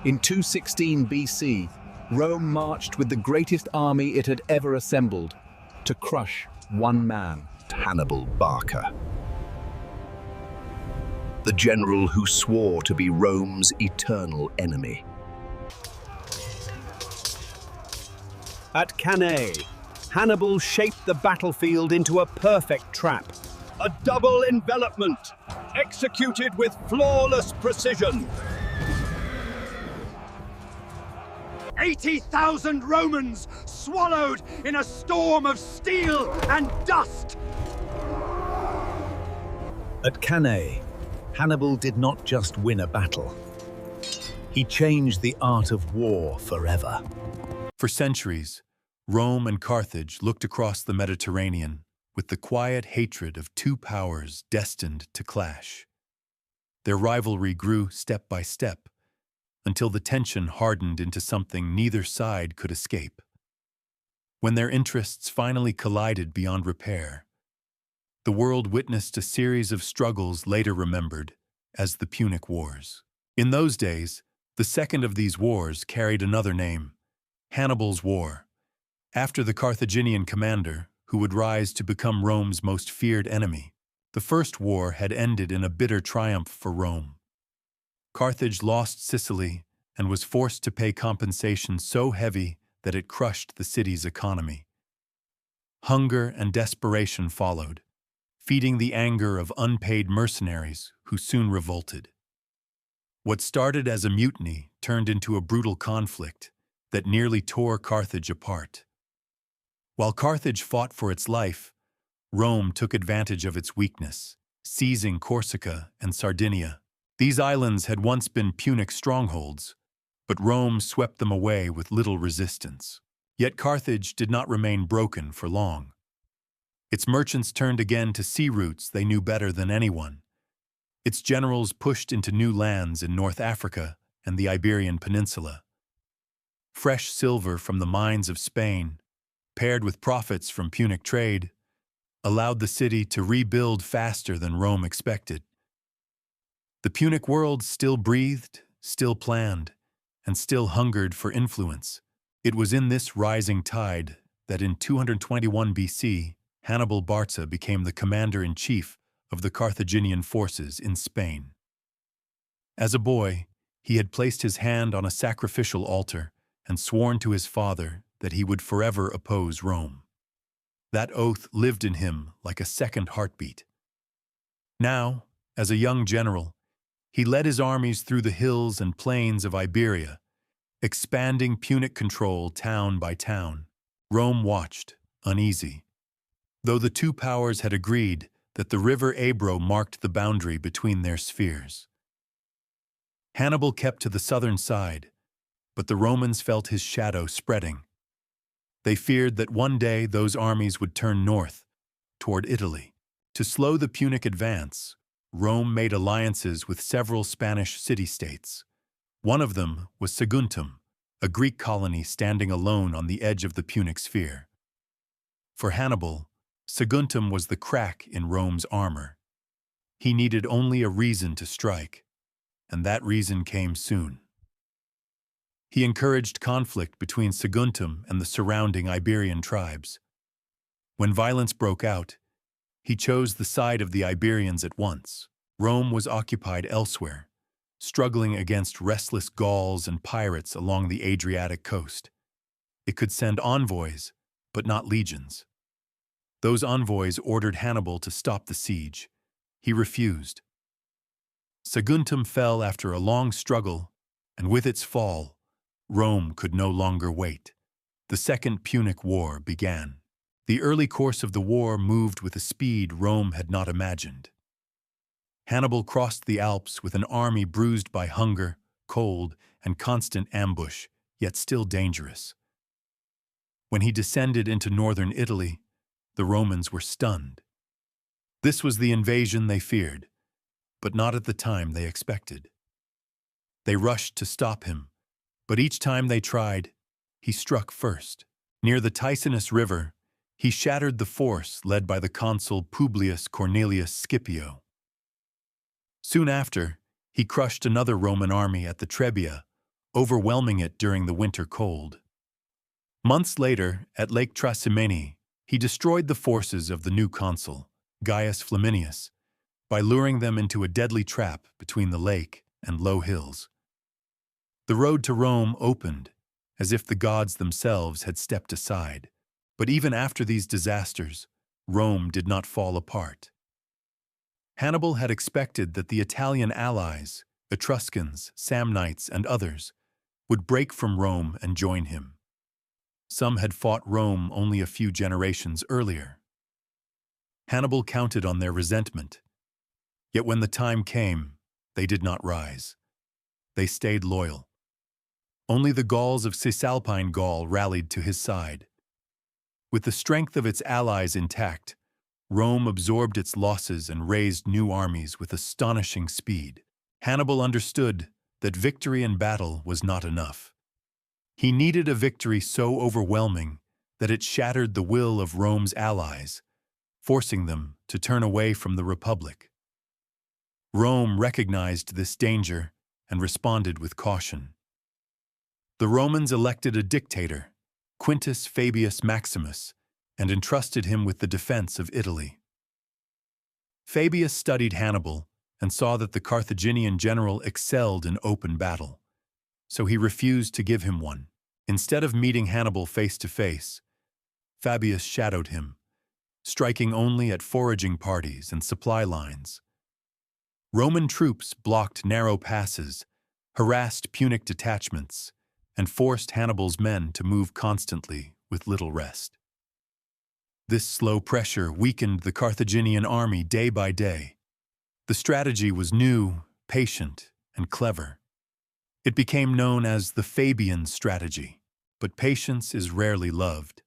In 216 BC, Rome marched with the greatest army it had ever assembled to crush one man, Hannibal Barca, the general who swore to be Rome's eternal enemy. At Cannae, Hannibal shaped the battlefield into a perfect trap. A double envelopment, executed with flawless precision. 80,000 Romans swallowed in a storm of steel and dust. At Cannae, Hannibal did not just win a battle. He changed the art of war forever. For centuries, Rome and Carthage looked across the Mediterranean with the quiet hatred of two powers destined to clash. Their rivalry grew step by step, until the tension hardened into something neither side could escape. When their interests finally collided beyond repair, the world witnessed a series of struggles later remembered as the Punic Wars. In those days, the second of these wars carried another name, Hannibal's War, after the Carthaginian commander who would rise to become Rome's most feared enemy. The first war had ended in a bitter triumph for Rome. Carthage lost Sicily and was forced to pay compensation so heavy that it crushed the city's economy. Hunger and desperation followed, feeding the anger of unpaid mercenaries who soon revolted. What started as a mutiny turned into a brutal conflict that nearly tore Carthage apart. While Carthage fought for its life, Rome took advantage of its weakness, seizing Corsica and Sardinia. These islands had once been Punic strongholds, but Rome swept them away with little resistance. Yet Carthage did not remain broken for long. Its merchants turned again to sea routes they knew better than anyone. Its generals pushed into new lands in North Africa and the Iberian Peninsula. Fresh silver from the mines of Spain, paired with profits from Punic trade, allowed the city to rebuild faster than Rome expected. The Punic world still breathed, still planned, and still hungered for influence. It was in this rising tide that in 221 BC, Hannibal Barca became the commander-in-chief of the Carthaginian forces in Spain. As a boy, he had placed his hand on a sacrificial altar and sworn to his father that he would forever oppose Rome. That oath lived in him like a second heartbeat. Now, as a young general, he led his armies through the hills and plains of Iberia, expanding Punic control town by town. Rome watched, uneasy. Though the two powers had agreed that the river Ebro marked the boundary between their spheres. Hannibal kept to the southern side, but the Romans felt his shadow spreading. They feared that one day those armies would turn north, toward Italy. To slow the Punic advance, Rome made alliances with several Spanish city-states. One of them was Saguntum, a Greek colony standing alone on the edge of the Punic sphere. For Hannibal, Saguntum was the crack in Rome's armor. He needed only a reason to strike, and that reason came soon. He encouraged conflict between Saguntum and the surrounding Iberian tribes. When violence broke out, he chose the side of the Iberians at once. Rome was occupied elsewhere, struggling against restless Gauls and pirates along the Adriatic coast. It could send envoys, but not legions. Those envoys ordered Hannibal to stop the siege. He refused. Saguntum fell after a long struggle, and with its fall, Rome could no longer wait. The Second Punic War began. The early course of the war moved with a speed Rome had not imagined. Hannibal crossed the Alps with an army bruised by hunger, cold, and constant ambush, yet still dangerous. When he descended into northern Italy, the Romans were stunned. This was the invasion they feared, but not at the time they expected. They rushed to stop him, but each time they tried, he struck first. Near the Ticinus River, he shattered the force led by the consul Publius Cornelius Scipio. Soon after, he crushed another Roman army at the Trebia, overwhelming it during the winter cold. Months later, at Lake Trasimene, he destroyed the forces of the new consul, Gaius Flaminius, by luring them into a deadly trap between the lake and low hills. The road to Rome opened, as if the gods themselves had stepped aside. But even after these disasters, Rome did not fall apart. Hannibal had expected that the Italian allies, Etruscans, Samnites, and others, would break from Rome and join him. Some had fought Rome only a few generations earlier. Hannibal counted on their resentment. Yet when the time came, they did not rise. They stayed loyal. Only the Gauls of Cisalpine Gaul rallied to his side. With the strength of its allies intact, Rome absorbed its losses and raised new armies with astonishing speed. Hannibal understood that victory in battle was not enough. He needed a victory so overwhelming that it shattered the will of Rome's allies, forcing them to turn away from the Republic. Rome recognized this danger and responded with caution. The Romans elected a dictator, Quintus Fabius Maximus, and entrusted him with the defense of Italy. Fabius studied Hannibal and saw that the Carthaginian general excelled in open battle, so he refused to give him one. Instead of meeting Hannibal face to face, Fabius shadowed him, striking only at foraging parties and supply lines. Roman troops blocked narrow passes, harassed Punic detachments, and forced Hannibal's men to move constantly with little rest. This slow pressure weakened the Carthaginian army day by day. The strategy was new, patient, and clever. It became known as the Fabian strategy, but patience is rarely loved.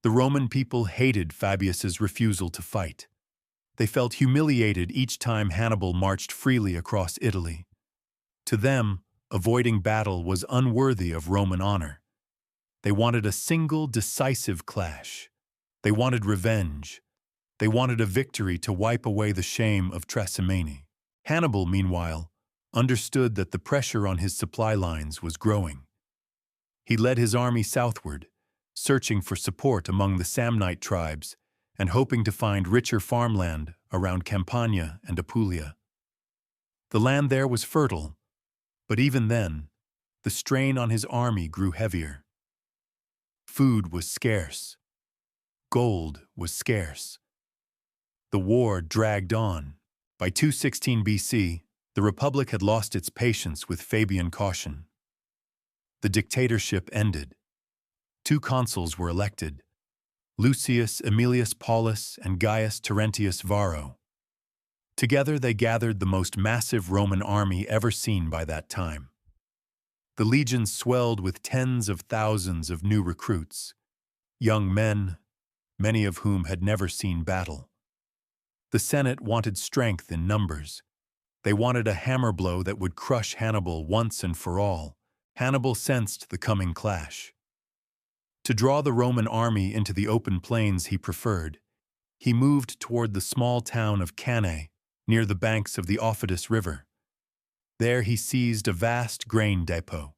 The Roman people hated Fabius's refusal to fight. They felt humiliated each time Hannibal marched freely across Italy. To them, avoiding battle was unworthy of Roman honor. They wanted a single, decisive clash. They wanted revenge. They wanted a victory to wipe away the shame of Trasimene. Hannibal, meanwhile, understood that the pressure on his supply lines was growing. He led his army southward, searching for support among the Samnite tribes and hoping to find richer farmland around Campania and Apulia. The land there was fertile, but even then, the strain on his army grew heavier. Food was scarce. Gold was scarce. The war dragged on. By 216 BC, the Republic had lost its patience with Fabian caution. The dictatorship ended. 2 consuls were elected, Lucius Aemilius Paulus and Gaius Terentius Varro. Together they gathered the most massive Roman army ever seen by that time. The legions swelled with tens of thousands of new recruits, young men, many of whom had never seen battle. The Senate wanted strength in numbers. They wanted a hammer blow that would crush Hannibal once and for all. Hannibal sensed the coming clash. To draw the Roman army into the open plains he preferred, he moved toward the small town of Cannae, near the banks of the Aufidus River. There he seized a vast grain depot.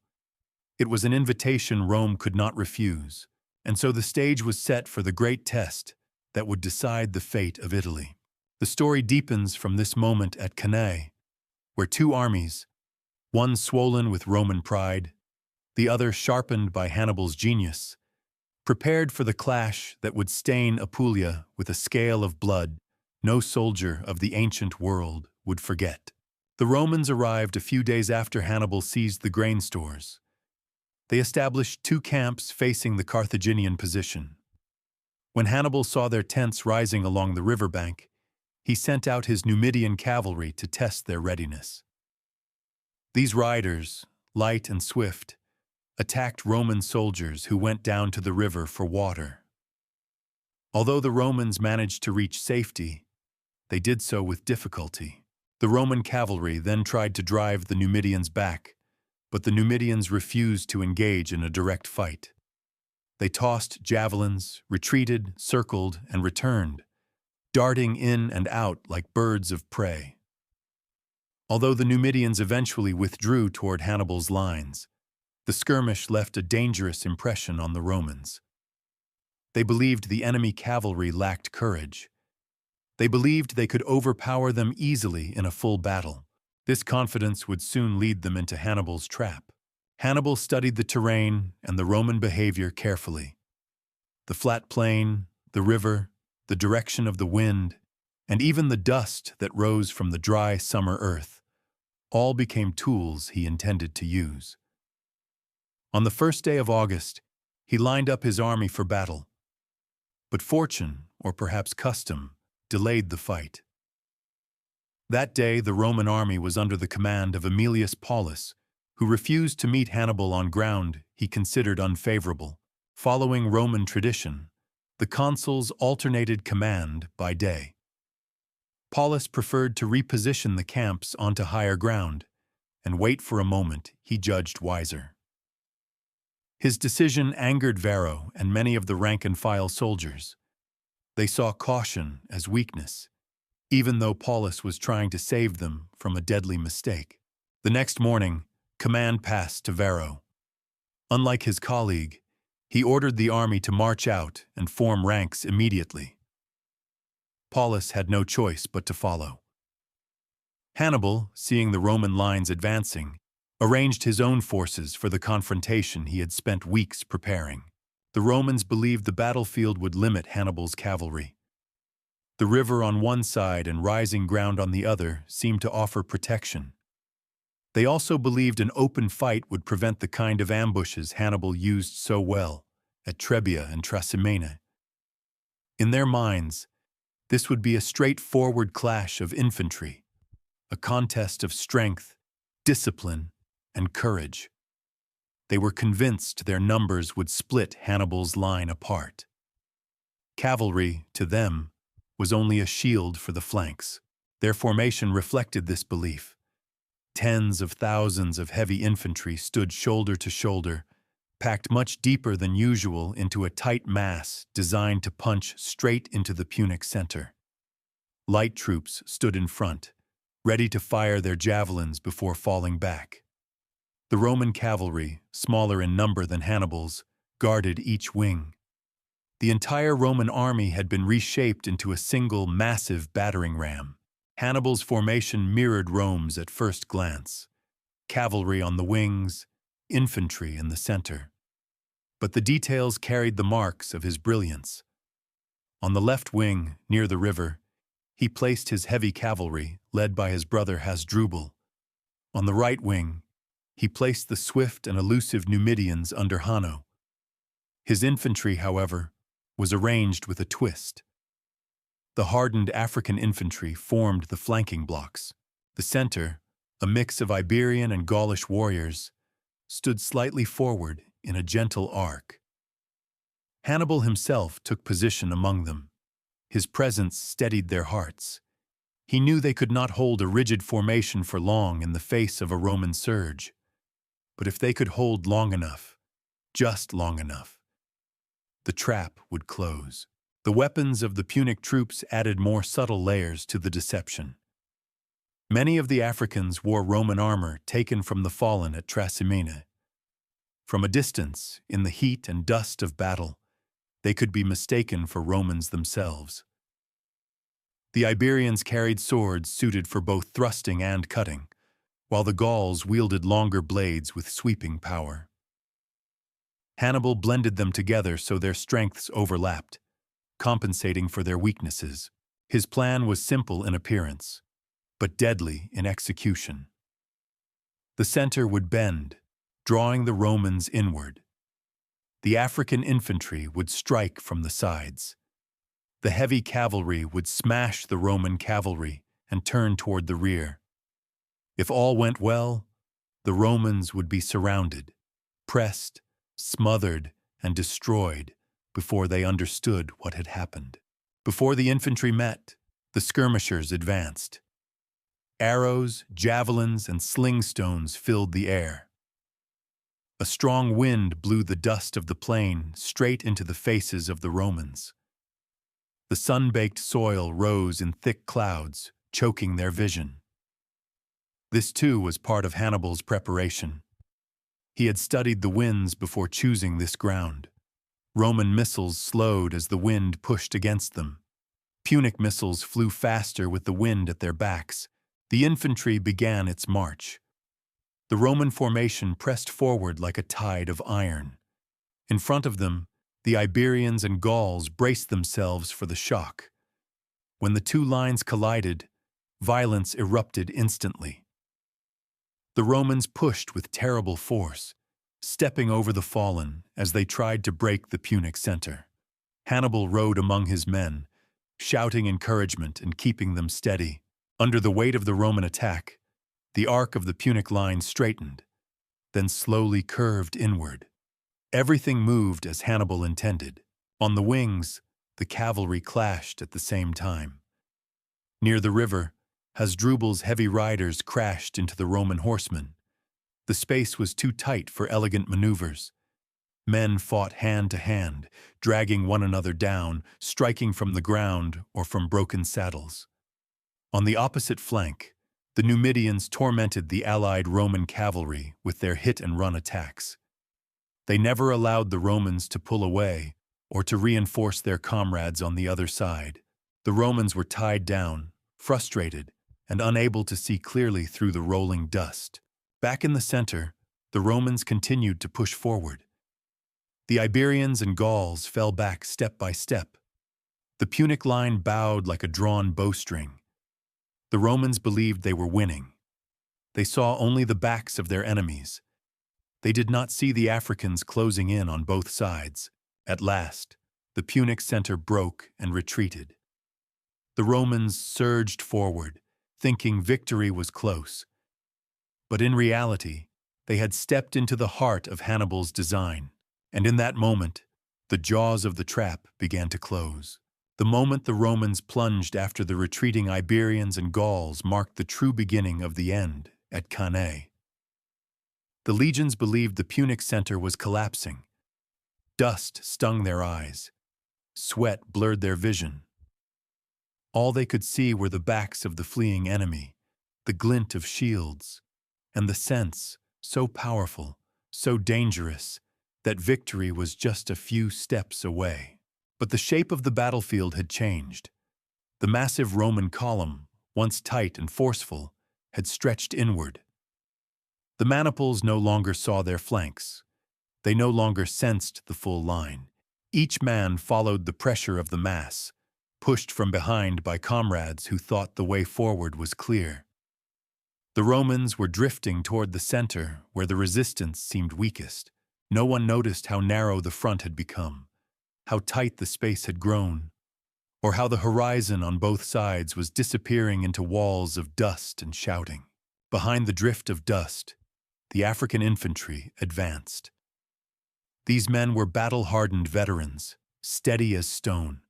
It was an invitation Rome could not refuse, and so the stage was set for the great test that would decide the fate of Italy. The story deepens from this moment at Cannae, where 2 armies, one swollen with Roman pride, the other sharpened by Hannibal's genius, prepared for the clash that would stain Apulia with a scale of blood no soldier of the ancient world would forget. The Romans arrived a few days after Hannibal seized the grain stores. They established 2 camps facing the Carthaginian position. When Hannibal saw their tents rising along the riverbank, he sent out his Numidian cavalry to test their readiness. These riders, light and swift, attacked Roman soldiers who went down to the river for water. Although the Romans managed to reach safety, they did so with difficulty. The Roman cavalry then tried to drive the Numidians back, but the Numidians refused to engage in a direct fight. They tossed javelins, retreated, circled, and returned, darting in and out like birds of prey. Although the Numidians eventually withdrew toward Hannibal's lines, the skirmish left a dangerous impression on the Romans. They believed the enemy cavalry lacked courage. They believed they could overpower them easily in a full battle. This confidence would soon lead them into Hannibal's trap. Hannibal studied the terrain and the Roman behavior carefully. The flat plain, the river, the direction of the wind, and even the dust that rose from the dry summer earth, all became tools he intended to use. On the first day of August, he lined up his army for battle. But fortune, or perhaps custom, delayed the fight. That day, the Roman army was under the command of Aemilius Paulus, who refused to meet Hannibal on ground he considered unfavorable. Following Roman tradition, the consuls alternated command by day. Paulus preferred to reposition the camps onto higher ground and wait for a moment he judged wiser. His decision angered Varro and many of the rank-and-file soldiers. They saw caution as weakness, even though Paulus was trying to save them from a deadly mistake. The next morning, command passed to Varro. Unlike his colleague, he ordered the army to march out and form ranks immediately. Paulus had no choice but to follow. Hannibal, seeing the Roman lines advancing, arranged his own forces for the confrontation he had spent weeks preparing. The Romans believed the battlefield would limit Hannibal's cavalry. The river on one side and rising ground on the other seemed to offer protection. They also believed an open fight would prevent the kind of ambushes Hannibal used so well at Trebia and Trasimene. In their minds, this would be a straightforward clash of infantry, a contest of strength, discipline, and courage. They were convinced their numbers would split Hannibal's line apart. Cavalry, to them, was only a shield for the flanks. Their formation reflected this belief. Tens of thousands of heavy infantry stood shoulder to shoulder, packed much deeper than usual into a tight mass designed to punch straight into the Punic center. Light troops stood in front, ready to fire their javelins before falling back. The Roman cavalry, smaller in number than Hannibal's, guarded each wing. The entire Roman army had been reshaped into a single massive battering ram. Hannibal's formation mirrored Rome's at first glance. Cavalry on the wings, infantry in the center. But the details carried the marks of his brilliance. On the left wing, near the river, he placed his heavy cavalry, led by his brother Hasdrubal. On the right wing, he placed the swift and elusive Numidians under Hanno. His infantry, however, was arranged with a twist. The hardened African infantry formed the flanking blocks. The center, a mix of Iberian and Gaulish warriors, stood slightly forward in a gentle arc. Hannibal himself took position among them. His presence steadied their hearts. He knew they could not hold a rigid formation for long in the face of a Roman surge. But if they could hold long enough, just long enough, the trap would close. The weapons of the Punic troops added more subtle layers to the deception. Many of the Africans wore Roman armor taken from the fallen at Trasimene. From a distance, in the heat and dust of battle, they could be mistaken for Romans themselves. The Iberians carried swords suited for both thrusting and cutting, while the Gauls wielded longer blades with sweeping power. Hannibal blended them together so their strengths overlapped, compensating for their weaknesses. His plan was simple in appearance, but deadly in execution. The center would bend, drawing the Romans inward. The African infantry would strike from the sides. The heavy cavalry would smash the Roman cavalry and turn toward the rear. If all went well, the Romans would be surrounded, pressed, smothered, and destroyed before they understood what had happened. Before the infantry met, the skirmishers advanced. Arrows, javelins, and sling stones filled the air. A strong wind blew the dust of the plain straight into the faces of the Romans. The sun-baked soil rose in thick clouds, choking their vision. This too was part of Hannibal's preparation. He had studied the winds before choosing this ground. Roman missiles slowed as the wind pushed against them. Punic missiles flew faster with the wind at their backs. The infantry began its march. The Roman formation pressed forward like a tide of iron. In front of them, the Iberians and Gauls braced themselves for the shock. When the two lines collided, violence erupted instantly. The Romans pushed with terrible force, stepping over the fallen as they tried to break the Punic center. Hannibal rode among his men, shouting encouragement and keeping them steady. Under the weight of the Roman attack, the arc of the Punic line straightened, then slowly curved inward. Everything moved as Hannibal intended. On the wings, the cavalry clashed at the same time. Near the river, Hasdrubal's heavy riders crashed into the Roman horsemen. The space was too tight for elegant maneuvers. Men fought hand to hand, dragging one another down, striking from the ground or from broken saddles. On the opposite flank, the Numidians tormented the allied Roman cavalry with their hit-and-run attacks. They never allowed the Romans to pull away or to reinforce their comrades on the other side. The Romans were tied down, frustrated, and unable to see clearly through the rolling dust. Back in the center, the Romans continued to push forward. The Iberians and Gauls fell back step by step. The Punic line bowed like a drawn bowstring. The Romans believed they were winning. They saw only the backs of their enemies. They did not see the Africans closing in on both sides. At last, the Punic center broke and retreated. The Romans surged forward, thinking victory was close. But in reality, they had stepped into the heart of Hannibal's design, and in that moment, the jaws of the trap began to close. The moment the Romans plunged after the retreating Iberians and Gauls marked the true beginning of the end at Cannae. The legions believed the Punic center was collapsing. Dust stung their eyes. Sweat blurred their vision. All they could see were the backs of the fleeing enemy, the glint of shields, and the sense, so powerful, so dangerous, that victory was just a few steps away. But the shape of the battlefield had changed. The massive Roman column, once tight and forceful, had stretched inward. The maniples no longer saw their flanks. They no longer sensed the full line. Each man followed the pressure of the mass, pushed from behind by comrades who thought the way forward was clear. The Romans were drifting toward the center where the resistance seemed weakest. No one noticed how narrow the front had become, how tight the space had grown, or how the horizon on both sides was disappearing into walls of dust and shouting. Behind the drift of dust, the African infantry advanced. These men were battle-hardened veterans, steady as stone.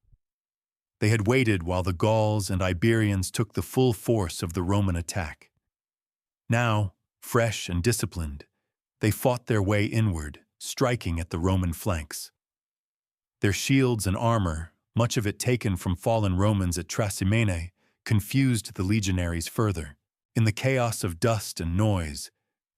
They had waited while the Gauls and Iberians took the full force of the Roman attack. Now, fresh and disciplined, they fought their way inward, striking at the Roman flanks. Their shields and armor, much of it taken from fallen Romans at Trasimene, confused the legionaries further. In the chaos of dust and noise,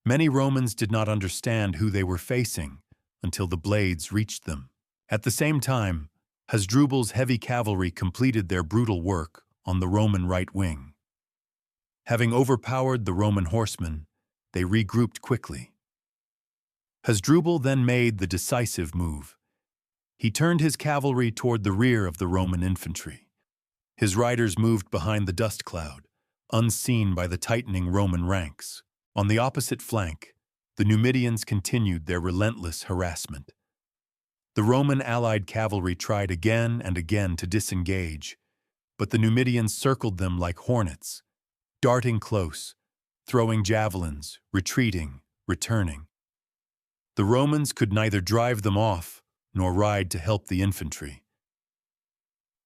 many Romans did not understand who they were facing until the blades reached them. At the same time, Hasdrubal's heavy cavalry completed their brutal work on the Roman right wing. Having overpowered the Roman horsemen, they regrouped quickly. Hasdrubal then made the decisive move. He turned his cavalry toward the rear of the Roman infantry. His riders moved behind the dust cloud, unseen by the tightening Roman ranks. On the opposite flank, the Numidians continued their relentless harassment. The Roman allied cavalry tried again and again to disengage, but the Numidians circled them like hornets, darting close, throwing javelins, retreating, returning. The Romans could neither drive them off nor ride to help the infantry.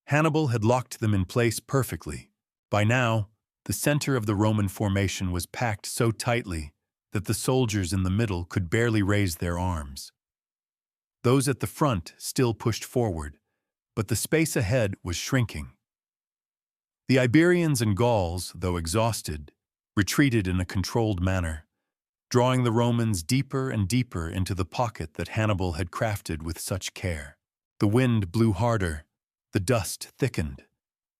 Hannibal had locked them in place perfectly. By now, the center of the Roman formation was packed so tightly that the soldiers in the middle could barely raise their arms. Those at the front still pushed forward, but the space ahead was shrinking. The Iberians and Gauls, though exhausted, retreated in a controlled manner, drawing the Romans deeper and deeper into the pocket that Hannibal had crafted with such care. The wind blew harder, the dust thickened.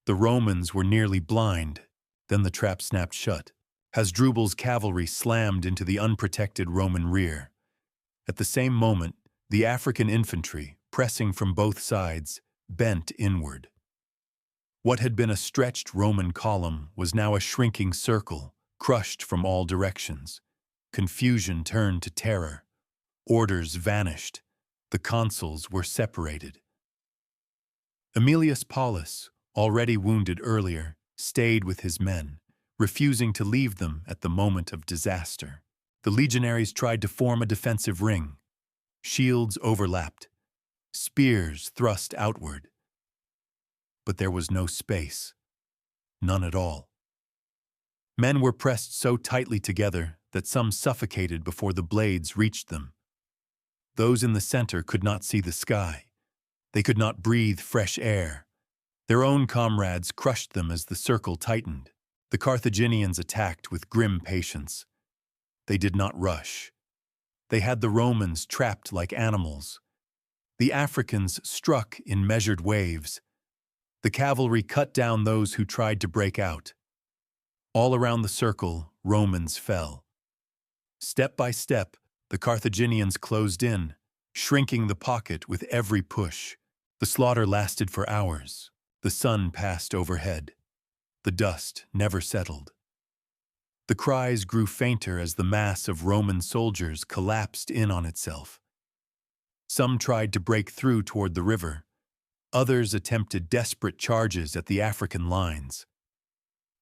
The Romans were nearly blind, then the trap snapped shut. Hasdrubal's cavalry slammed into the unprotected Roman rear. At the same moment, the African infantry, pressing from both sides, bent inward. What had been a stretched Roman column was now a shrinking circle, crushed from all directions. Confusion turned to terror. Orders vanished. The consuls were separated. Aemilius Paulus, already wounded earlier, stayed with his men, refusing to leave them at the moment of disaster. The legionaries tried to form a defensive ring. Shields overlapped. Spears thrust outward. But there was no space. None at all. Men were pressed so tightly together that some suffocated before the blades reached them. Those in the center could not see the sky. They could not breathe fresh air. Their own comrades crushed them as the circle tightened. The Carthaginians attacked with grim patience. They did not rush. They had the Romans trapped like animals. The Africans struck in measured waves. The cavalry cut down those who tried to break out. All around the circle, Romans fell. Step by step, the Carthaginians closed in, shrinking the pocket with every push. The slaughter lasted for hours. The sun passed overhead. The dust never settled. The cries grew fainter as the mass of Roman soldiers collapsed in on itself. Some tried to break through toward the river. Others attempted desperate charges at the African lines.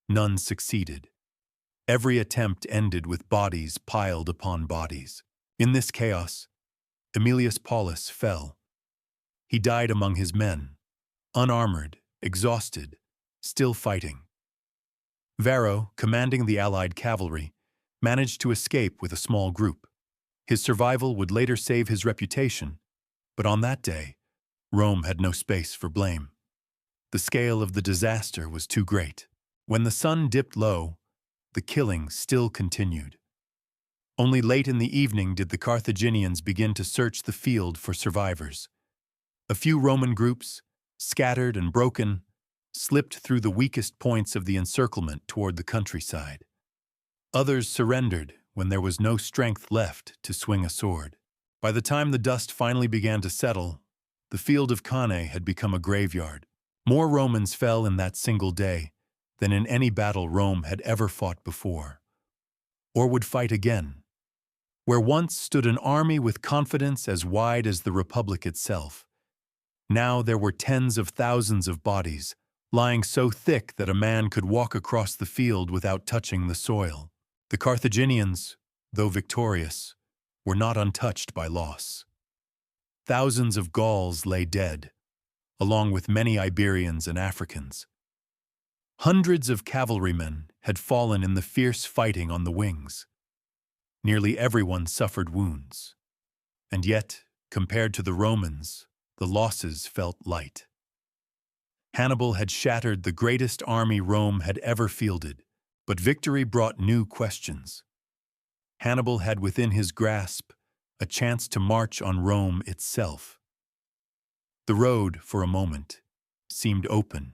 None succeeded. Every attempt ended with bodies piled upon bodies. In this chaos, Aemilius Paulus fell. He died among his men, unarmored, exhausted, still fighting. Varro, commanding the allied cavalry, managed to escape with a small group. His survival would later save his reputation, but on that day, Rome had no space for blame. The scale of the disaster was too great. When the sun dipped low, the killing still continued. Only late in the evening did the Carthaginians begin to search the field for survivors. A few Roman groups, scattered and broken, slipped through the weakest points of the encirclement toward the countryside. Others surrendered when there was no strength left to swing a sword. By the time the dust finally began to settle, the field of Cannae had become a graveyard. More Romans fell in that single day than in any battle Rome had ever fought before, or would fight again. Where once stood an army with confidence as wide as the Republic itself, now there were tens of thousands of bodies, lying so thick that a man could walk across the field without touching the soil. The Carthaginians, though victorious, were not untouched by loss. Thousands of Gauls lay dead, along with many Iberians and Africans. Hundreds of cavalrymen had fallen in the fierce fighting on the wings. Nearly everyone suffered wounds. And yet, compared to the Romans, the losses felt light. Hannibal had shattered the greatest army Rome had ever fielded, but victory brought new questions. Hannibal had within his grasp a chance to march on Rome itself. The road, for a moment, seemed open.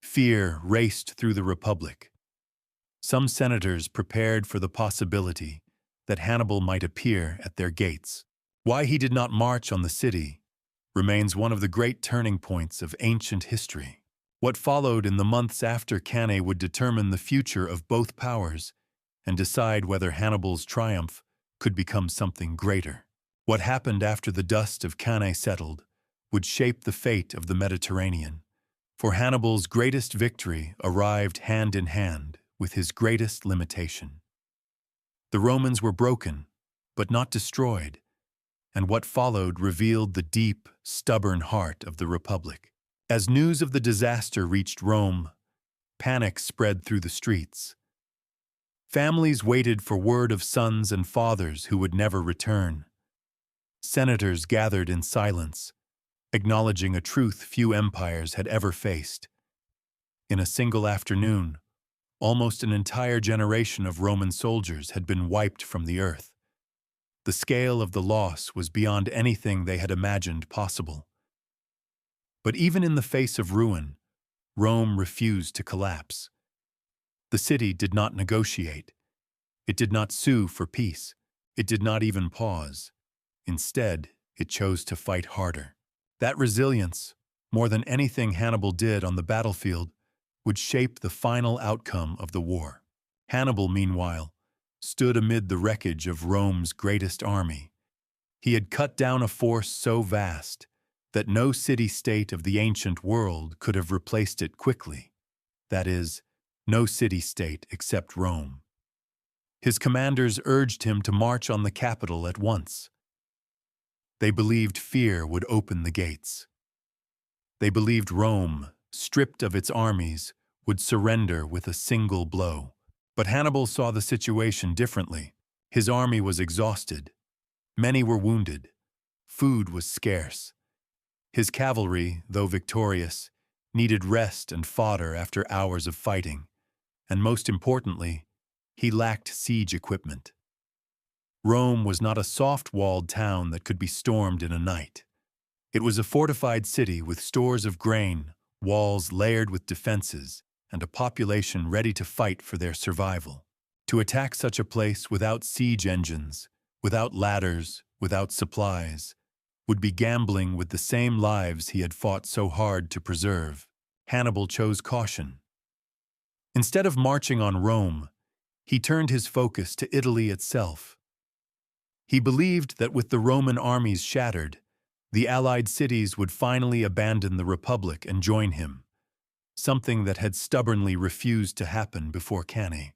Fear raced through the Republic. Some senators prepared for the possibility that Hannibal might appear at their gates. Why he did not march on the city remains one of the great turning points of ancient history. What followed in the months after Cannae would determine the future of both powers and decide whether Hannibal's triumph could become something greater. What happened after the dust of Cannae settled would shape the fate of the Mediterranean, for Hannibal's greatest victory arrived hand in hand with his greatest limitation. The Romans were broken, but not destroyed, and what followed revealed the deep, stubborn heart of the Republic. As news of the disaster reached Rome, panic spread through the streets. Families waited for word of sons and fathers who would never return. Senators gathered in silence, acknowledging a truth few empires had ever faced. In a single afternoon, Almost an entire generation of Roman soldiers had been wiped from the earth. The scale of the loss was beyond anything they had imagined possible. But even in the face of ruin, Rome refused to collapse. The city did not negotiate. It did not sue for peace. It did not even pause. Instead, it chose to fight harder. That resilience, more than anything Hannibal did on the battlefield, would shape the final outcome of the war. Hannibal, meanwhile, stood amid the wreckage of Rome's greatest army. He had cut down a force so vast that no city-state of the ancient world could have replaced it quickly. That is, no city-state except Rome. His commanders urged him to march on the capital at once. They believed fear would open the gates. They believed Rome, stripped of its armies, would surrender with a single blow. But Hannibal saw the situation differently. His army was exhausted. Many were wounded. Food was scarce. His cavalry, though victorious, needed rest and fodder after hours of fighting. And most importantly, he lacked siege equipment. Rome was not a soft-walled town that could be stormed in a night. It was a fortified city with stores of grain, walls layered with defenses, and a population ready to fight for their survival. To attack such a place without siege engines, without ladders, without supplies, would be gambling with the same lives he had fought so hard to preserve. Hannibal chose caution. Instead of marching on Rome, he turned his focus to Italy itself. He believed that with the Roman armies shattered, the allied cities would finally abandon the Republic and join him, something that had stubbornly refused to happen before Cannae.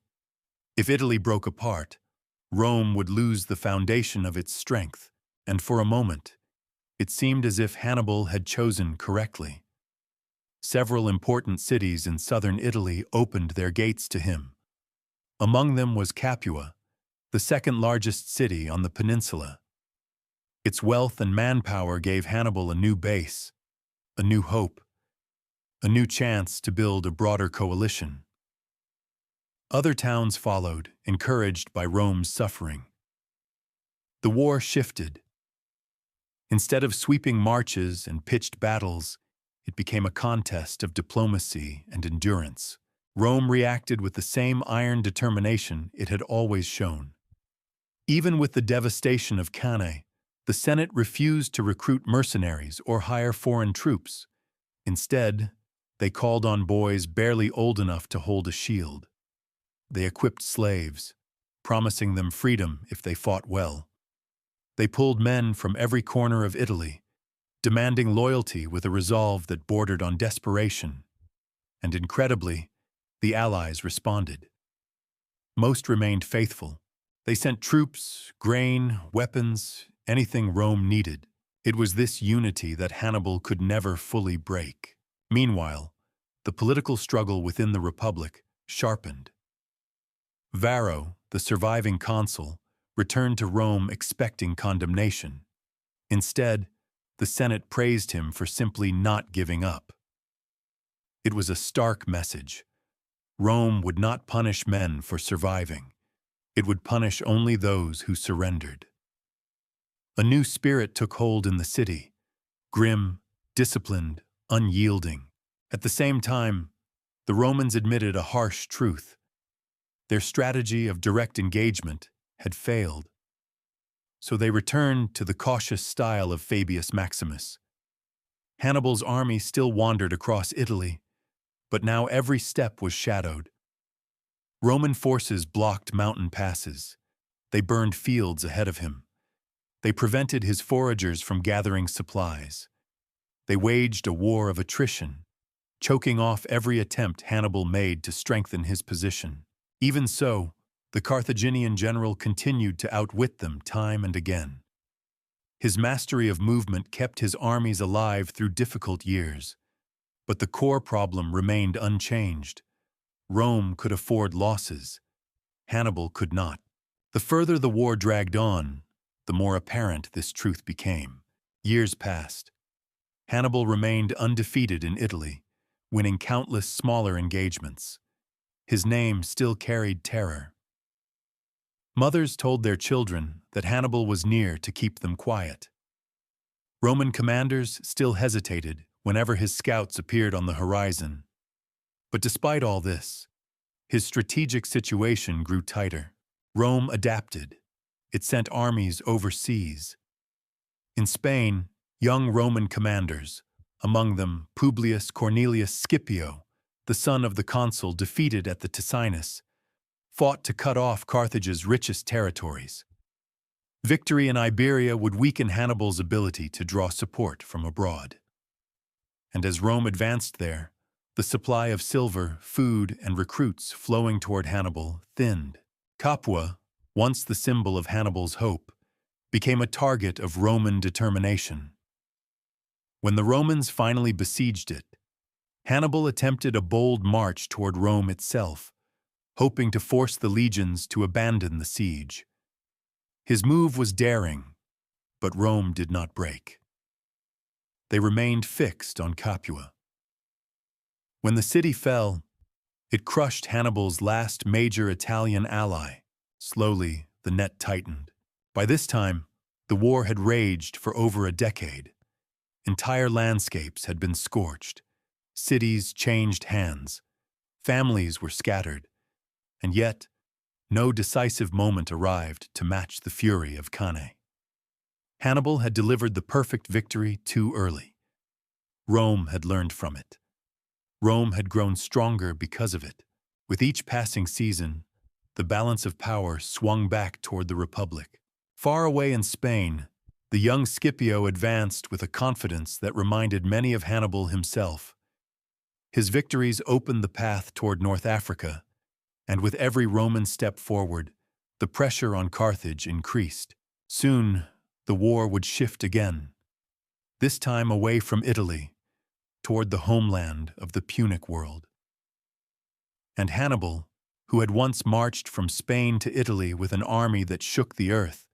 If Italy broke apart, Rome would lose the foundation of its strength, and for a moment, it seemed as if Hannibal had chosen correctly. Several important cities in southern Italy opened their gates to him. Among them was Capua, the second largest city on the peninsula. Its wealth and manpower gave Hannibal a new base, a new hope, a new chance to build a broader coalition. Other towns followed, encouraged by Rome's suffering. The war shifted. Instead of sweeping marches and pitched battles, it became a contest of diplomacy and endurance. Rome reacted with the same iron determination it had always shown. Even with the devastation of Cannae, the Senate refused to recruit mercenaries or hire foreign troops. Instead, they called on boys barely old enough to hold a shield. They equipped slaves, promising them freedom if they fought well. They pulled men from every corner of Italy, demanding loyalty with a resolve that bordered on desperation. And incredibly, the Allies responded. Most remained faithful. They sent troops, grain, weapons, anything Rome needed. It was this unity that Hannibal could never fully break. Meanwhile, the political struggle within the Republic sharpened. Varro, the surviving consul, returned to Rome expecting condemnation. Instead, the Senate praised him for simply not giving up. It was a stark message. Rome would not punish men for surviving. It would punish only those who surrendered. A new spirit took hold in the city, grim, disciplined, unyielding. At the same time, the Romans admitted a harsh truth. Their strategy of direct engagement had failed. So they returned to the cautious style of Fabius Maximus. Hannibal's army still wandered across Italy, but now every step was shadowed. Roman forces blocked mountain passes. They burned fields ahead of him. They prevented his foragers from gathering supplies. They waged a war of attrition, choking off every attempt Hannibal made to strengthen his position. Even so, the Carthaginian general continued to outwit them time and again. His mastery of movement kept his armies alive through difficult years, but the core problem remained unchanged. Rome could afford losses. Hannibal could not. The further the war dragged on, the more apparent this truth became. Years passed. Hannibal remained undefeated in Italy, winning countless smaller engagements. His name still carried terror. Mothers told their children that Hannibal was near to keep them quiet. Roman commanders still hesitated whenever his scouts appeared on the horizon. But despite all this, his strategic situation grew tighter. Rome adapted. It sent armies overseas. In Spain, young Roman commanders, among them Publius Cornelius Scipio, the son of the consul defeated at the Ticinus, fought to cut off Carthage's richest territories. Victory in Iberia would weaken Hannibal's ability to draw support from abroad. And as Rome advanced there, the supply of silver, food, and recruits flowing toward Hannibal thinned. Capua, once the symbol of Hannibal's hope, became a target of Roman determination. When the Romans finally besieged it, Hannibal attempted a bold march toward Rome itself, hoping to force the legions to abandon the siege. His move was daring, but Rome did not break. They remained fixed on Capua. When the city fell, it crushed Hannibal's last major Italian ally. Slowly, the net tightened. By this time, the war had raged for over a decade. Entire landscapes had been scorched. Cities changed hands. Families were scattered. And yet, no decisive moment arrived to match the fury of Cannae. Hannibal had delivered the perfect victory too early. Rome had learned from it. Rome had grown stronger because of it. With each passing season, the balance of power swung back toward the Republic. Far away in Spain, the young Scipio advanced with a confidence that reminded many of Hannibal himself. His victories opened the path toward North Africa, and with every Roman step forward, the pressure on Carthage increased. Soon, the war would shift again, this time away from Italy, toward the homeland of the Punic world. And Hannibal, who had once marched from Spain to Italy with an army that shook the earth,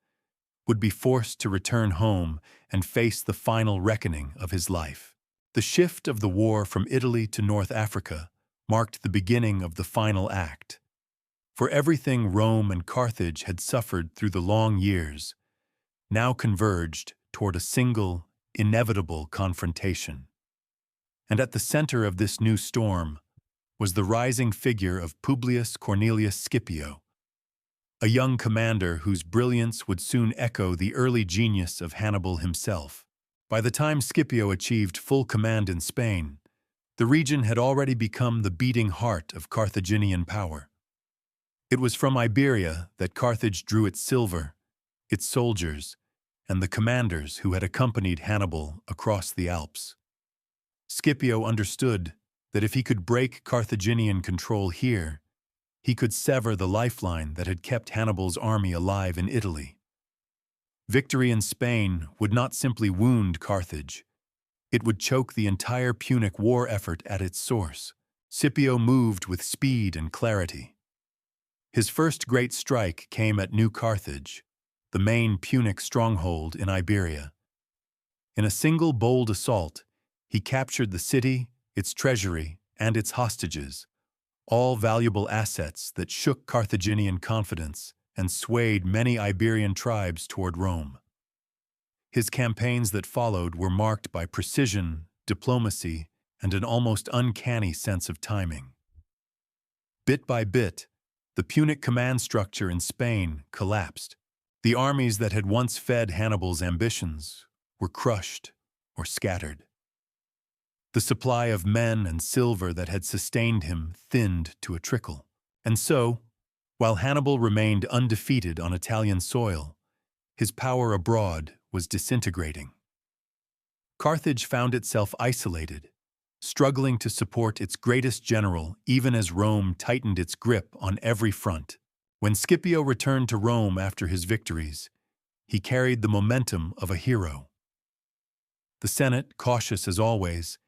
would be forced to return home and face the final reckoning of his life. The shift of the war from Italy to North Africa marked the beginning of the final act. For everything Rome and Carthage had suffered through the long years now converged toward a single, inevitable confrontation. And at the center of this new storm was the rising figure of Publius Cornelius Scipio, a young commander whose brilliance would soon echo the early genius of Hannibal himself. By the time Scipio achieved full command in Spain, the region had already become the beating heart of Carthaginian power. It was from Iberia that Carthage drew its silver, its soldiers, and the commanders who had accompanied Hannibal across the Alps. Scipio understood that if he could break Carthaginian control here, he could sever the lifeline that had kept Hannibal's army alive in Italy. Victory in Spain would not simply wound Carthage, it would choke the entire Punic War effort at its source. Scipio moved with speed and clarity. His first great strike came at New Carthage, the main Punic stronghold in Iberia. In a single bold assault, he captured the city, its treasury, and its hostages, all valuable assets that shook Carthaginian confidence and swayed many Iberian tribes toward Rome. His campaigns that followed were marked by precision, diplomacy, and an almost uncanny sense of timing. Bit by bit, the Punic command structure in Spain collapsed. The armies that had once fed Hannibal's ambitions were crushed or scattered. The supply of men and silver that had sustained him thinned to a trickle. And so, while Hannibal remained undefeated on Italian soil, his power abroad was disintegrating. Carthage found itself isolated, struggling to support its greatest general even as Rome tightened its grip on every front. When Scipio returned to Rome after his victories, he carried the momentum of a hero. The Senate, cautious as always,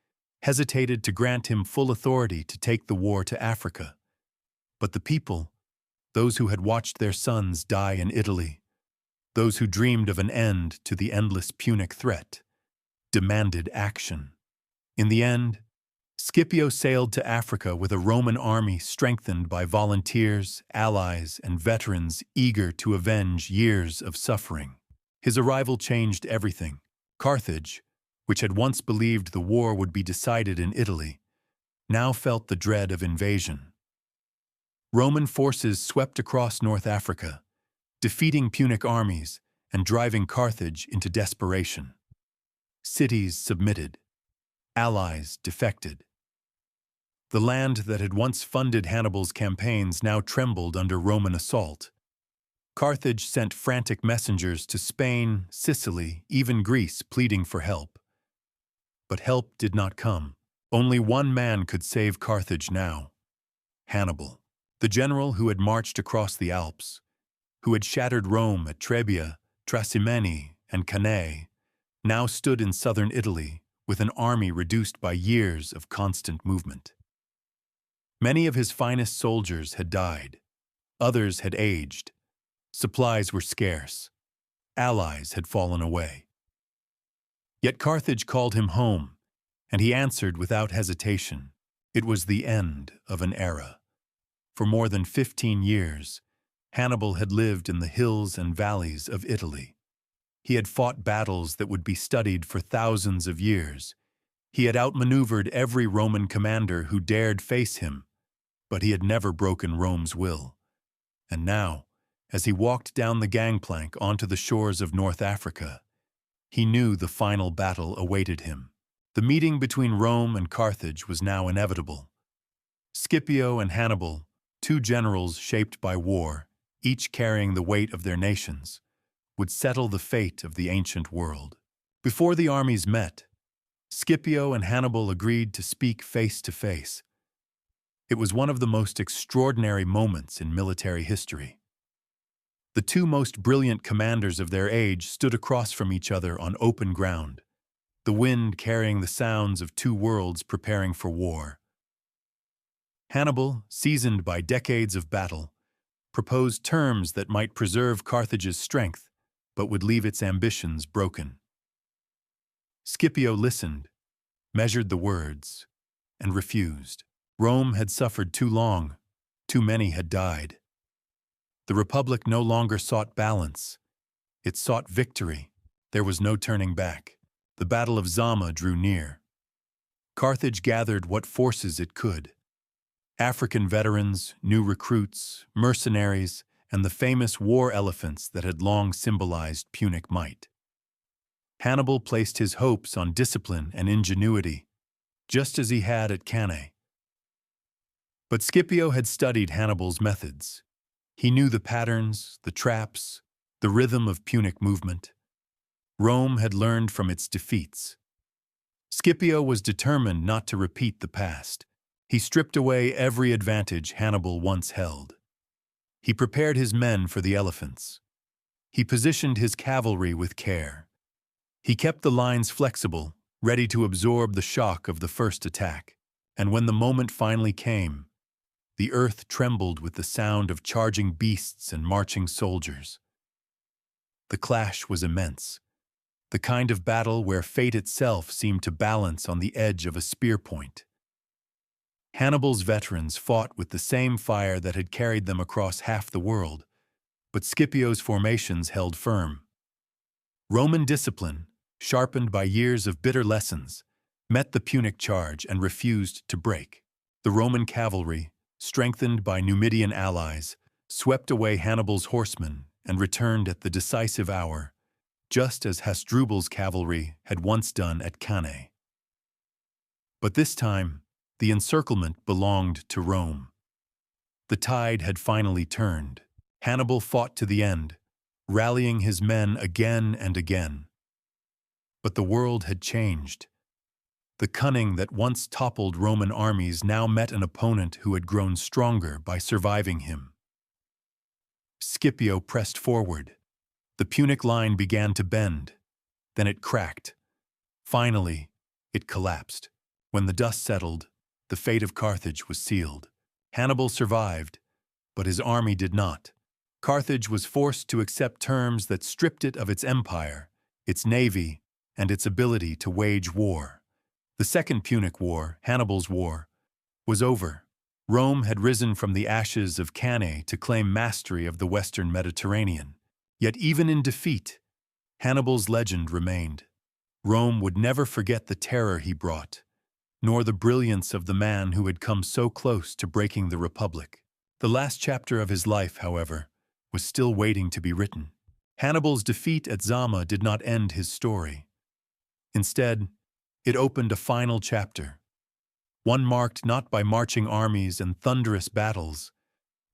hesitated to grant him full authority to take the war to Africa. But the people, those who had watched their sons die in Italy, those who dreamed of an end to the endless Punic threat, demanded action. In the end, Scipio sailed to Africa with a Roman army strengthened by volunteers, allies, and veterans eager to avenge years of suffering. His arrival changed everything. Carthage, which had once believed the war would be decided in Italy, now felt the dread of invasion. Roman forces swept across North Africa, defeating Punic armies and driving Carthage into desperation. Cities submitted. Allies defected. The land that had once funded Hannibal's campaigns now trembled under Roman assault. Carthage sent frantic messengers to Spain, Sicily, even Greece, pleading for help. But help did not come. Only one man could save Carthage now: Hannibal, the general who had marched across the Alps, who had shattered Rome at Trebia, Trasimene, and Cannae, now stood in southern Italy with an army reduced by years of constant movement. Many of his finest soldiers had died. Others had aged. Supplies were scarce. Allies had fallen away. Yet Carthage called him home, and he answered without hesitation. It was the end of an era. For more than 15 years, Hannibal had lived in the hills and valleys of Italy. He had fought battles that would be studied for thousands of years. He had outmaneuvered every Roman commander who dared face him, but he had never broken Rome's will. And now, as he walked down the gangplank onto the shores of North Africa, he knew the final battle awaited him. The meeting between Rome and Carthage was now inevitable. Scipio and Hannibal, two generals shaped by war, each carrying the weight of their nations, would settle the fate of the ancient world. Before the armies met, Scipio and Hannibal agreed to speak face to face. It was one of the most extraordinary moments in military history. The two most brilliant commanders of their age stood across from each other on open ground, the wind carrying the sounds of two worlds preparing for war. Hannibal, seasoned by decades of battle, proposed terms that might preserve Carthage's strength, but would leave its ambitions broken. Scipio listened, measured the words, and refused. Rome had suffered too long. Too many had died. The Republic no longer sought balance. It sought victory. There was no turning back. The Battle of Zama drew near. Carthage gathered what forces it could: African veterans, new recruits, mercenaries, and the famous war elephants that had long symbolized Punic might. Hannibal placed his hopes on discipline and ingenuity, just as he had at Cannae. But Scipio had studied Hannibal's methods. He knew the patterns, the traps, the rhythm of Punic movement. Rome had learned from its defeats. Scipio was determined not to repeat the past. He stripped away every advantage Hannibal once held. He prepared his men for the elephants. He positioned his cavalry with care. He kept the lines flexible, ready to absorb the shock of the first attack. And when the moment finally came, the earth trembled with the sound of charging beasts and marching soldiers. The clash was immense, the kind of battle where fate itself seemed to balance on the edge of a spear point. Hannibal's veterans fought with the same fire that had carried them across half the world, but Scipio's formations held firm. Roman discipline, sharpened by years of bitter lessons, met the Punic charge and refused to break. The Roman cavalry, strengthened by Numidian allies, swept away Hannibal's horsemen and returned at the decisive hour, just as Hasdrubal's cavalry had once done at Cannae. But this time, the encirclement belonged to Rome. The tide had finally turned. Hannibal fought to the end, rallying his men again and again. But the world had changed. The cunning that once toppled Roman armies now met an opponent who had grown stronger by surviving him. Scipio pressed forward. The Punic line began to bend. Then it cracked. Finally, it collapsed. When the dust settled, the fate of Carthage was sealed. Hannibal survived, but his army did not. Carthage was forced to accept terms that stripped it of its empire, its navy, and its ability to wage war. The Second Punic War, Hannibal's war, was over. Rome had risen from the ashes of Cannae to claim mastery of the western Mediterranean. Yet even in defeat, Hannibal's legend remained. Rome would never forget the terror he brought, nor the brilliance of the man who had come so close to breaking the Republic. The last chapter of his life, however, was still waiting to be written. Hannibal's defeat at Zama did not end his story. Instead, it opened a final chapter, one marked not by marching armies and thunderous battles,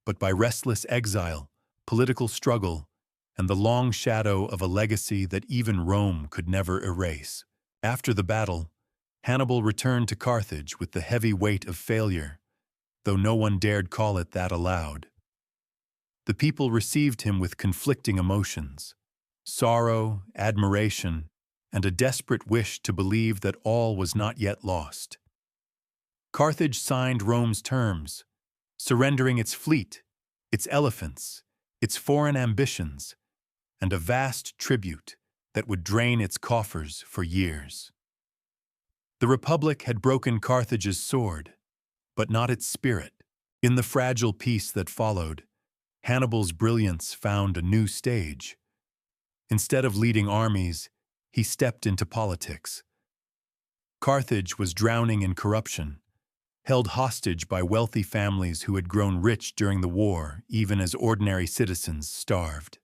but by restless exile, political struggle, and the long shadow of a legacy that even Rome could never erase. After the battle, Hannibal returned to Carthage with the heavy weight of failure, though no one dared call it that aloud. The people received him with conflicting emotions: sorrow, admiration, and a desperate wish to believe that all was not yet lost. Carthage signed Rome's terms, surrendering its fleet, its elephants, its foreign ambitions, and a vast tribute that would drain its coffers for years. The Republic had broken Carthage's sword, but not its spirit. In the fragile peace that followed, Hannibal's brilliance found a new stage. Instead of leading armies, he stepped into politics. Carthage was drowning in corruption, held hostage by wealthy families who had grown rich during the war even as ordinary citizens starved.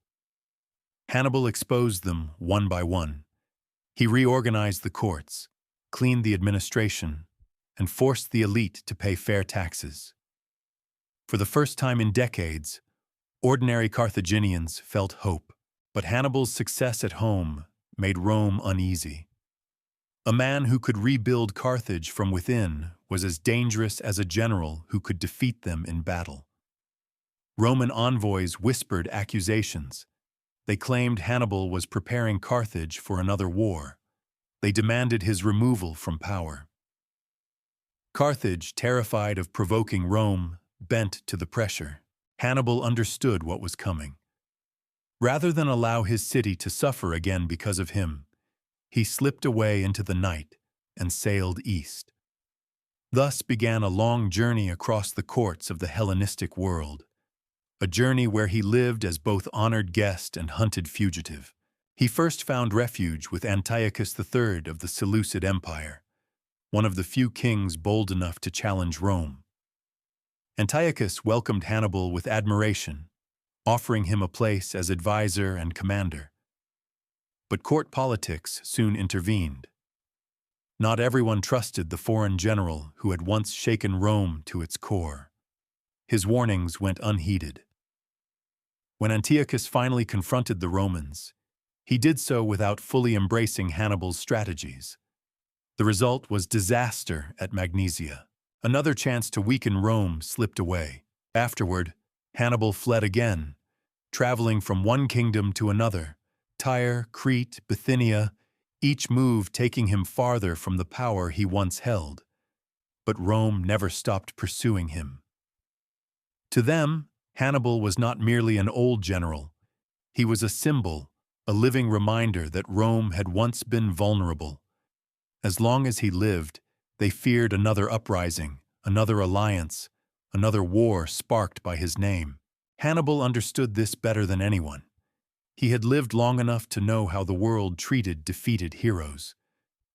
Hannibal exposed them one by one. He reorganized the courts, cleaned the administration, and forced the elite to pay fair taxes. For the first time in decades, ordinary Carthaginians felt hope, but Hannibal's success at home made Rome uneasy. A man who could rebuild Carthage from within was as dangerous as a general who could defeat them in battle. Roman envoys whispered accusations. They claimed Hannibal was preparing Carthage for another war. They demanded his removal from power. Carthage, terrified of provoking Rome, bent to the pressure. Hannibal understood what was coming. Rather than allow his city to suffer again because of him, he slipped away into the night and sailed east. Thus began a long journey across the courts of the Hellenistic world, a journey where he lived as both honored guest and hunted fugitive. He first found refuge with Antiochus III of the Seleucid Empire, one of the few kings bold enough to challenge Rome. Antiochus welcomed Hannibal with admiration, offering him a place as advisor and commander. But court politics soon intervened. Not everyone trusted the foreign general who had once shaken Rome to its core. His warnings went unheeded. When Antiochus finally confronted the Romans, he did so without fully embracing Hannibal's strategies. The result was disaster at Magnesia. Another chance to weaken Rome slipped away. Afterward, Hannibal fled again, traveling from one kingdom to another, Tyre, Crete, Bithynia, each move taking him farther from the power he once held. But Rome never stopped pursuing him. To them, Hannibal was not merely an old general. He was a symbol, a living reminder that Rome had once been vulnerable. As long as he lived, they feared another uprising, another alliance, another war sparked by his name. Hannibal understood this better than anyone. He had lived long enough to know how the world treated defeated heroes,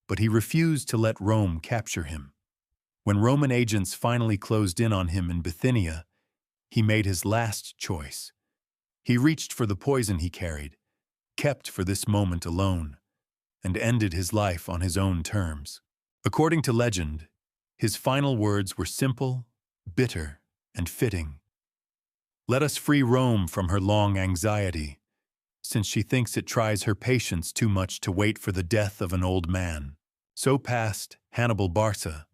but he refused to let Rome capture him. When Roman agents finally closed in on him in Bithynia, he made his last choice. He reached for the poison he carried, kept for this moment alone, and ended his life on his own terms. According to legend, his final words were simple, bitter, and fitting. "Let us free Rome from her long anxiety, since she thinks it tries her patience too much to wait for the death of an old man." So passed Hannibal Barca,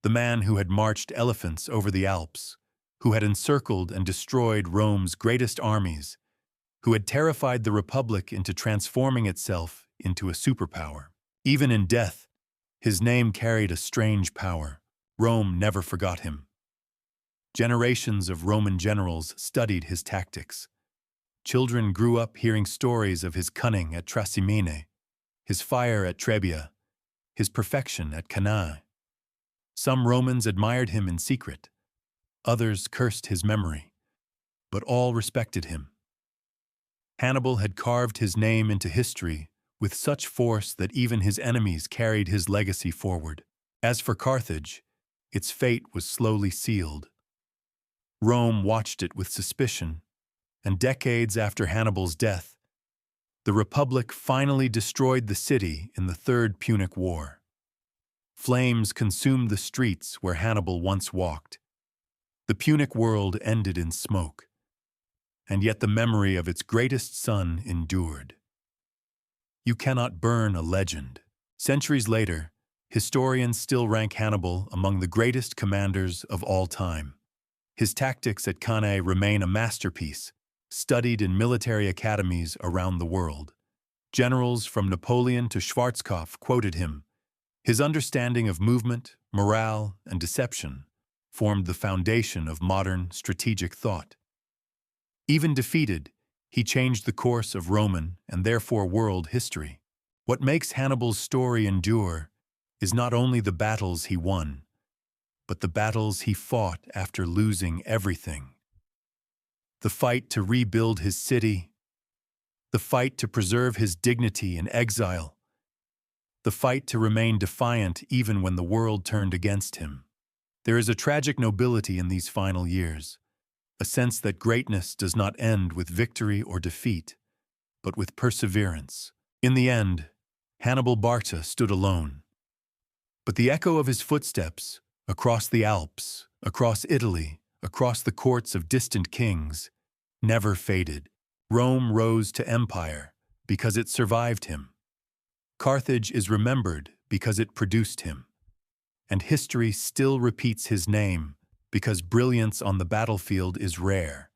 the man who had marched elephants over the Alps, who had encircled and destroyed Rome's greatest armies, who had terrified the Republic into transforming itself into a superpower. Even in death, his name carried a strange power. Rome never forgot him. Generations of Roman generals studied his tactics. Children grew up hearing stories of his cunning at Trasimene, his fire at Trebia, his perfection at Cannae. Some Romans admired him in secret, others cursed his memory, but all respected him. Hannibal had carved his name into history with such force that even his enemies carried his legacy forward. As for Carthage, its fate was slowly sealed. Rome watched it with suspicion, and decades after Hannibal's death, the Republic finally destroyed the city in the Third Punic War. Flames consumed the streets where Hannibal once walked. The Punic world ended in smoke, and yet the memory of its greatest son endured. You cannot burn a legend. Centuries later, historians still rank Hannibal among the greatest commanders of all time. His tactics at Cannae remain a masterpiece, studied in military academies around the world. Generals from Napoleon to Schwarzkopf quoted him. His understanding of movement, morale, and deception formed the foundation of modern strategic thought. Even defeated, he changed the course of Roman and therefore world history. What makes Hannibal's story endure is not only the battles he won, but the battles he fought after losing everything. The fight to rebuild his city, the fight to preserve his dignity in exile, the fight to remain defiant even when the world turned against him. There is a tragic nobility in these final years, a sense that greatness does not end with victory or defeat, but with perseverance. In the end, Hannibal Barca stood alone. But the echo of his footsteps, across the Alps, across Italy, across the courts of distant kings, never faded. Rome rose to empire because it survived him. Carthage is remembered because it produced him. And history still repeats his name because brilliance on the battlefield is rare.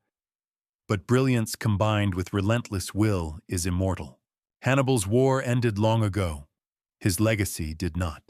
But brilliance combined with relentless will is immortal. Hannibal's war ended long ago. His legacy did not.